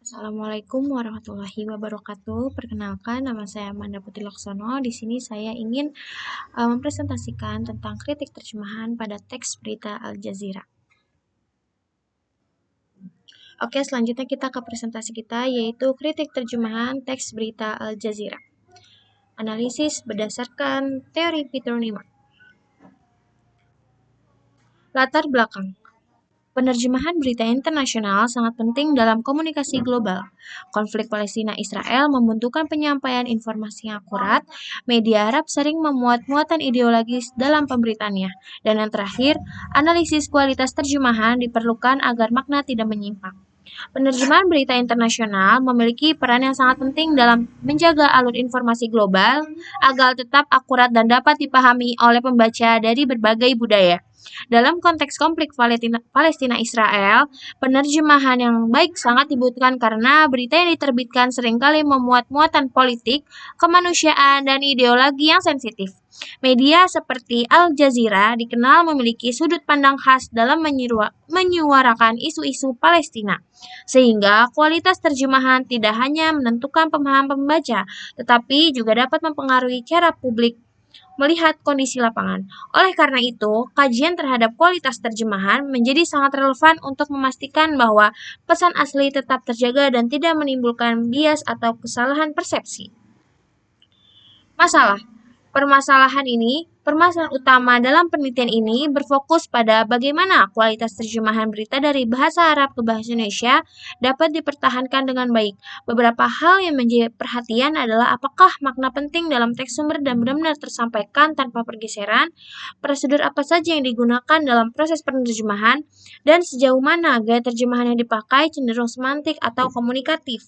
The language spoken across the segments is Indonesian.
Assalamualaikum warahmatullahi wabarakatuh. Perkenalkan, nama saya Amanda Putri Laksono. Di sini saya ingin mempresentasikan tentang kritik terjemahan pada teks berita Al Jazeera. Oke, selanjutnya kita ke presentasi kita, yaitu kritik terjemahan teks berita Al Jazeera. Analisis berdasarkan teori Peter Neyman. Latar belakang. Penerjemahan berita internasional sangat penting dalam komunikasi global. Konflik Palestina-Israel membutuhkan penyampaian informasi yang akurat. Media Arab sering memuat muatan ideologis dalam pemberitaannya. Dan yang terakhir, analisis kualitas terjemahan diperlukan agar makna tidak menyimpang. Penerjemahan berita internasional memiliki peran yang sangat penting dalam menjaga alur informasi global agar tetap akurat dan dapat dipahami oleh pembaca dari berbagai budaya. Dalam konteks konflik Palestina-Israel, penerjemahan yang baik sangat dibutuhkan karena berita yang diterbitkan seringkali memuat muatan politik, kemanusiaan, dan ideologi yang sensitif. Media seperti Al Jazeera dikenal memiliki sudut pandang khas dalam menyuarakan isu-isu Palestina, sehingga kualitas terjemahan tidak hanya menentukan pemahaman pembaca, tetapi juga dapat mempengaruhi cara publik melihat kondisi lapangan. Oleh karena itu, kajian terhadap kualitas terjemahan menjadi sangat relevan untuk memastikan bahwa pesan asli tetap terjaga dan tidak menimbulkan bias atau kesalahan persepsi. Permasalahan utama dalam penelitian ini berfokus pada bagaimana kualitas terjemahan berita dari bahasa Arab ke bahasa Indonesia dapat dipertahankan dengan baik. Beberapa hal yang menjadi perhatian adalah apakah makna penting dalam teks sumber dan benar-benar tersampaikan tanpa pergeseran, prosedur apa saja yang digunakan dalam proses penerjemahan, dan sejauh mana gaya terjemahan yang dipakai cenderung semantik atau komunikatif.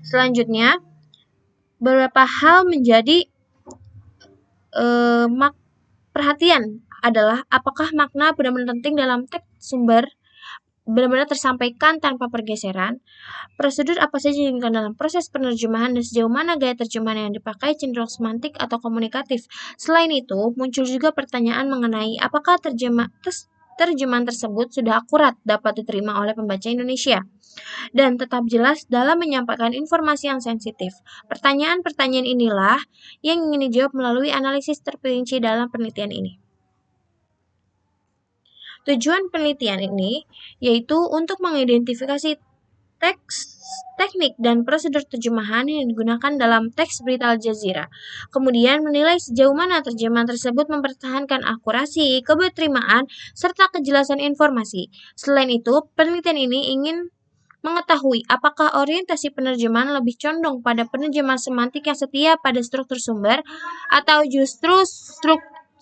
Selanjutnya, beberapa hal menjadi perhatian adalah apakah makna benar-benar penting dalam teks sumber benar-benar tersampaikan tanpa pergeseran, prosedur apa saja yang digunakan dalam proses penerjemahan, dan sejauh mana gaya terjemahan yang dipakai cenderung semantik atau komunikatif. Selain itu, muncul juga pertanyaan mengenai apakah terjemahan tersebut sudah akurat dapat diterima oleh pembaca Indonesia dan tetap jelas dalam menyampaikan informasi yang sensitif. Pertanyaan-pertanyaan inilah yang ingin dijawab melalui analisis terperinci dalam penelitian ini. Tujuan penelitian ini yaitu untuk mengidentifikasi teknik dan prosedur terjemahan yang digunakan dalam teks berita Al Jazeera. Kemudian menilai sejauh mana terjemahan tersebut mempertahankan akurasi, keberterimaan, serta kejelasan informasi. Selain itu, penelitian ini ingin mengetahui apakah orientasi penerjemahan lebih condong pada penerjemahan semantik yang setia pada struktur sumber atau justru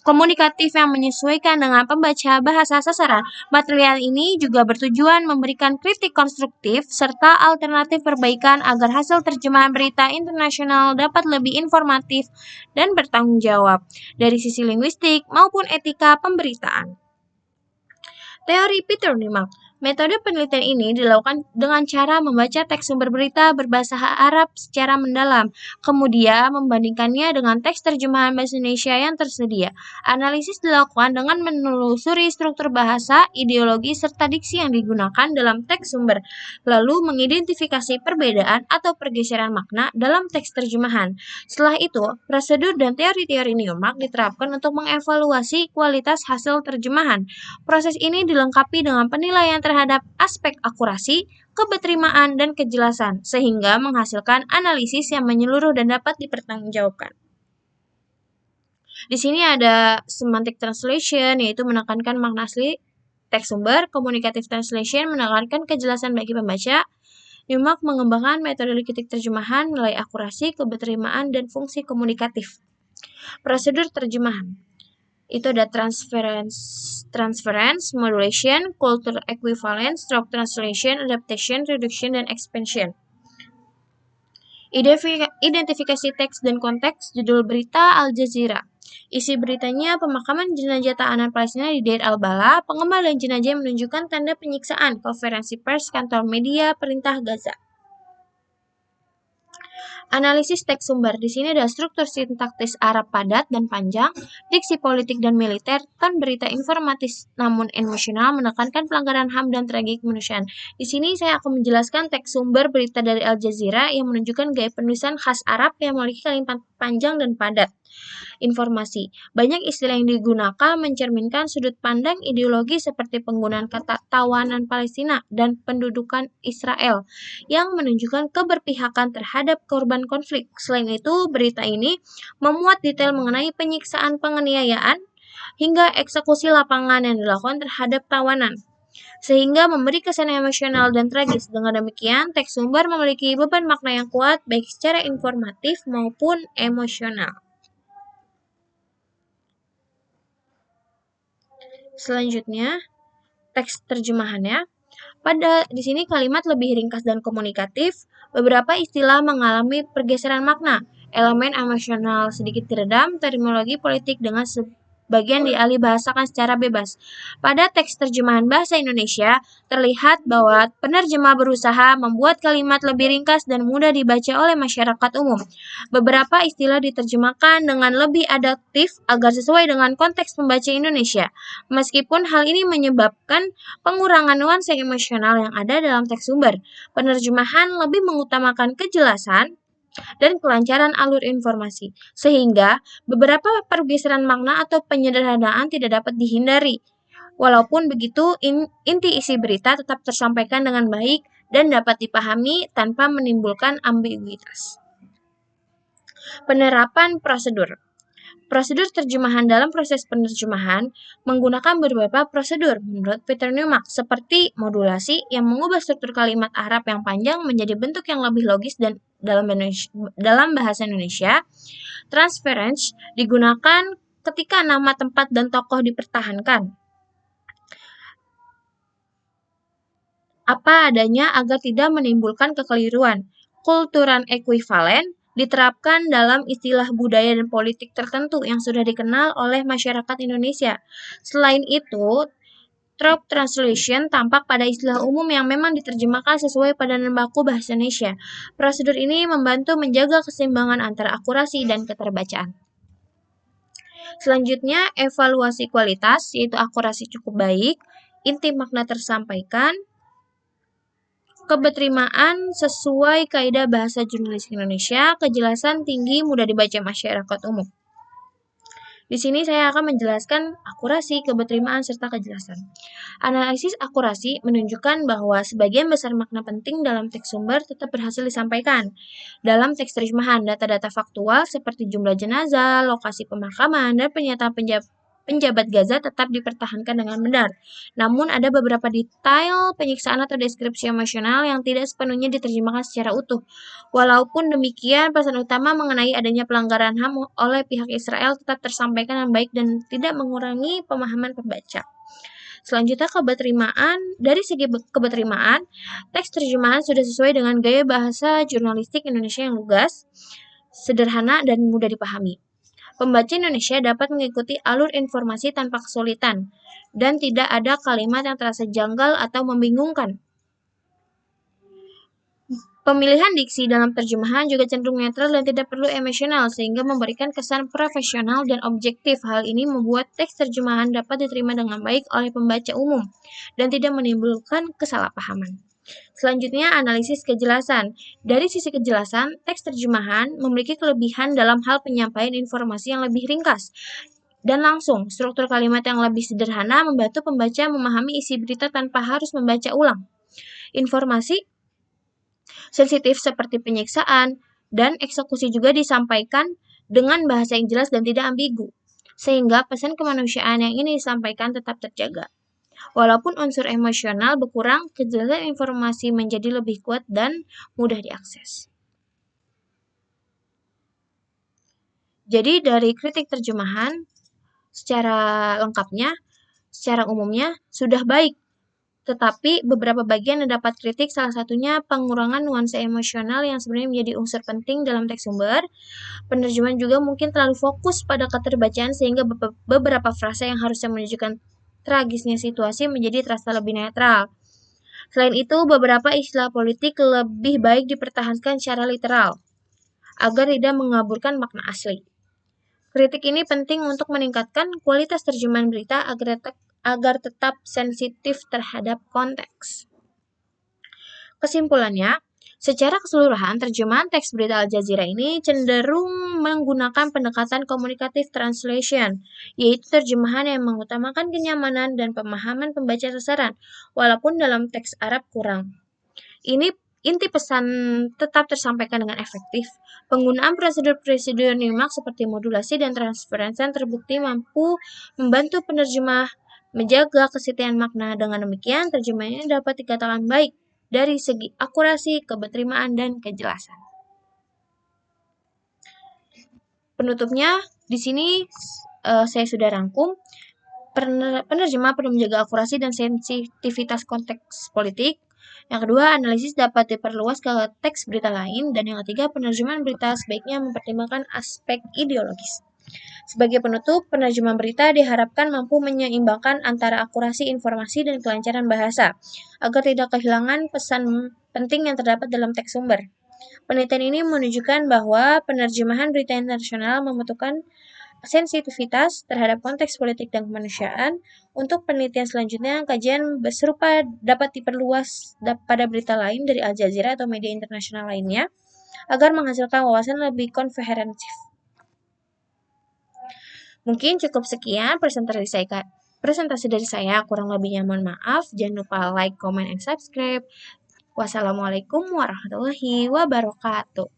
komunikatif yang menyesuaikan dengan pembaca bahasa sasaran. Material ini juga bertujuan memberikan kritik konstruktif serta alternatif perbaikan agar hasil terjemahan berita internasional dapat lebih informatif dan bertanggung jawab dari sisi linguistik maupun etika pemberitaan. Teori Peter Neyman. Metode penelitian ini dilakukan dengan cara membaca teks sumber berita berbahasa Arab secara mendalam, kemudian membandingkannya dengan teks terjemahan bahasa Indonesia yang tersedia. Analisis dilakukan dengan menelusuri struktur bahasa, ideologi, serta diksi yang digunakan dalam teks sumber, lalu mengidentifikasi perbedaan atau pergeseran makna dalam teks terjemahan. Setelah itu, prosedur dan teori-teori Neyman diterapkan untuk mengevaluasi kualitas hasil terjemahan. Proses ini dilengkapi dengan penilaian terhadap aspek akurasi, keberterimaan, dan kejelasan, sehingga menghasilkan analisis yang menyeluruh dan dapat dipertanggungjawabkan. Di sini ada semantic translation, yaitu menekankan makna asli teks sumber, communicative translation, menekankan kejelasan bagi pembaca. Neyman mengembangkan metode kritik terjemahan, nilai akurasi, keberterimaan, dan fungsi komunikatif. Prosedur terjemahan itu ada transference, modulation, cultural equivalence, stroke translation, adaptation, reduction, dan expansion. Identifikasi teks dan konteks. Judul berita Al Jazeera. Isi beritanya pemakaman jenazah tahanan Palestina di Deir al-Bala. Pengembalian jenazah menunjukkan tanda penyiksaan. Konferensi pers kantor media perintah Gaza. Analisis teks sumber. Di sini ada struktur sintaktis Arab padat dan panjang, diksi politik dan militer, ton berita informatis namun emosional, menekankan pelanggaran HAM dan tragedi kemanusiaan. Di sini saya akan menjelaskan teks sumber berita dari Al Jazeera yang menunjukkan gaya penulisan khas Arab yang memiliki kalimat panjang dan padat. Informasi. Banyak istilah yang digunakan mencerminkan sudut pandang ideologi seperti penggunaan kata tawanan Palestina dan pendudukan Israel yang menunjukkan keberpihakan terhadap korban konflik. Selain itu, berita ini memuat detail mengenai penyiksaan, penganiayaan, hingga eksekusi lapangan yang dilakukan terhadap tawanan, sehingga memberi kesan emosional dan tragis. Dengan demikian, teks sumber memiliki beban makna yang kuat baik secara informatif maupun emosional. Selanjutnya, teks terjemahannya. Di sini kalimat lebih ringkas dan komunikatif. Beberapa istilah mengalami pergeseran makna. Elemen emosional sedikit diredam, terminologi politik dengan sebagian dialih bahasakan secara bebas. Pada teks terjemahan bahasa Indonesia, terlihat bahwa penerjemah berusaha membuat kalimat lebih ringkas dan mudah dibaca oleh masyarakat umum. Beberapa istilah diterjemahkan dengan lebih adaptif agar sesuai dengan konteks pembaca Indonesia. Meskipun hal ini menyebabkan pengurangan nuansa emosional yang ada dalam teks sumber, penerjemahan lebih mengutamakan kejelasan dan kelancaran alur informasi, sehingga beberapa pergeseran makna atau penyederhanaan tidak dapat dihindari. Walaupun begitu, inti isi berita tetap tersampaikan dengan baik dan dapat dipahami tanpa menimbulkan ambiguitas. Penerapan prosedur. Prosedur terjemahan. Dalam proses penerjemahan menggunakan beberapa prosedur menurut Peter Newmark, seperti modulasi yang mengubah struktur kalimat Arab yang panjang menjadi bentuk yang lebih logis dan dalam bahasa Indonesia. Transference digunakan ketika nama tempat dan tokoh dipertahankan apa adanya agar tidak menimbulkan kekeliruan. Kulturan ekuivalen diterapkan dalam istilah budaya dan politik tertentu yang sudah dikenal oleh masyarakat Indonesia. Selain itu, trope translation tampak pada istilah umum yang memang diterjemahkan sesuai padanan baku bahasa Indonesia. Prosedur ini membantu menjaga keseimbangan antara akurasi dan keterbacaan. Selanjutnya, evaluasi kualitas, yaitu akurasi cukup baik, inti makna tersampaikan, keberterimaan sesuai kaidah bahasa jurnalistik Indonesia, kejelasan tinggi, mudah dibaca masyarakat umum. Di sini saya akan menjelaskan akurasi, keberterimaan, serta kejelasan. Analisis akurasi menunjukkan bahwa sebagian besar makna penting dalam teks sumber tetap berhasil disampaikan. Dalam teks terjemahan, data-data faktual seperti jumlah jenazah, lokasi pemakaman, dan pernyataan penjabat Gaza tetap dipertahankan dengan benar. Namun ada beberapa detail penyiksaan atau deskripsi emosional yang tidak sepenuhnya diterjemahkan secara utuh. Walaupun demikian, pesan utama mengenai adanya pelanggaran HAM oleh pihak Israel tetap tersampaikan dengan baik dan tidak mengurangi pemahaman pembaca. Selanjutnya, keberterimaan. Dari segi keberterimaan, teks terjemahan sudah sesuai dengan gaya bahasa jurnalistik Indonesia yang lugas, sederhana, dan mudah dipahami. Pembaca Indonesia dapat mengikuti alur informasi tanpa kesulitan, dan tidak ada kalimat yang terasa janggal atau membingungkan. Pemilihan diksi dalam terjemahan juga cenderung netral dan tidak perlu emosional, sehingga memberikan kesan profesional dan objektif. Hal ini membuat teks terjemahan dapat diterima dengan baik oleh pembaca umum, dan tidak menimbulkan kesalahpahaman. Selanjutnya, analisis kejelasan. Dari sisi kejelasan, teks terjemahan memiliki kelebihan dalam hal penyampaian informasi yang lebih ringkas dan langsung. Struktur kalimat yang lebih sederhana membantu pembaca memahami isi berita tanpa harus membaca ulang. Informasi sensitif seperti penyiksaan dan eksekusi juga disampaikan dengan bahasa yang jelas dan tidak ambigu, sehingga pesan kemanusiaan yang ini disampaikan tetap terjaga. Walaupun unsur emosional berkurang, kejelasan informasi menjadi lebih kuat dan mudah diakses. Jadi dari kritik terjemahan, secara lengkapnya, secara umumnya sudah baik. Tetapi beberapa bagian yang dapat kritik, salah satunya pengurangan nuansa emosional yang sebenarnya menjadi unsur penting dalam teks sumber. Penerjemahan juga mungkin terlalu fokus pada keterbacaan sehingga beberapa frasa yang harusnya menunjukkan tragisnya situasi menjadi terasa lebih netral. Selain itu, beberapa istilah politik lebih baik dipertahankan secara literal. agar tidak mengaburkan makna asli. Kritik ini penting untuk meningkatkan kualitas terjemahan berita agar tetap sensitif terhadap konteks. Kesimpulannya, secara keseluruhan, terjemahan teks berita Al Jazeera ini cenderung menggunakan pendekatan komunikatif translation, yaitu terjemahan yang mengutamakan kenyamanan dan pemahaman pembaca sasaran, walaupun dalam teks Arab kurang. Ini inti pesan tetap tersampaikan dengan efektif. Penggunaan prosedur-prosedur NIMAK seperti modulasi dan transferensi terbukti mampu membantu penerjemah menjaga kesetiaan makna. Dengan demikian, terjemahannya dapat dikatakan baik dari segi akurasi, keberterimaan, dan kejelasan. Penutupnya, di sini saya sudah rangkum. Penerjemah perlu menjaga akurasi dan sensitivitas konteks politik. Yang kedua, analisis dapat diperluas ke teks berita lain. Dan yang ketiga, penerjemahan berita sebaiknya mempertimbangkan aspek ideologis. Sebagai penutup, penerjemahan berita diharapkan mampu menyeimbangkan antara akurasi informasi dan kelancaran bahasa, agar tidak kehilangan pesan penting yang terdapat dalam teks sumber. Penelitian ini menunjukkan bahwa penerjemahan berita internasional membutuhkan sensitivitas terhadap konteks politik dan kemanusiaan. Untuk penelitian selanjutnya, kajian serupa dapat diperluas pada berita lain dari Al Jazeera atau media internasional lainnya, agar menghasilkan wawasan lebih komprehensif. Mungkin cukup sekian presentasi dari saya. Kurang lebihnya mohon maaf. Jangan lupa like, comment, and subscribe. Wassalamualaikum warahmatullahi wabarakatuh.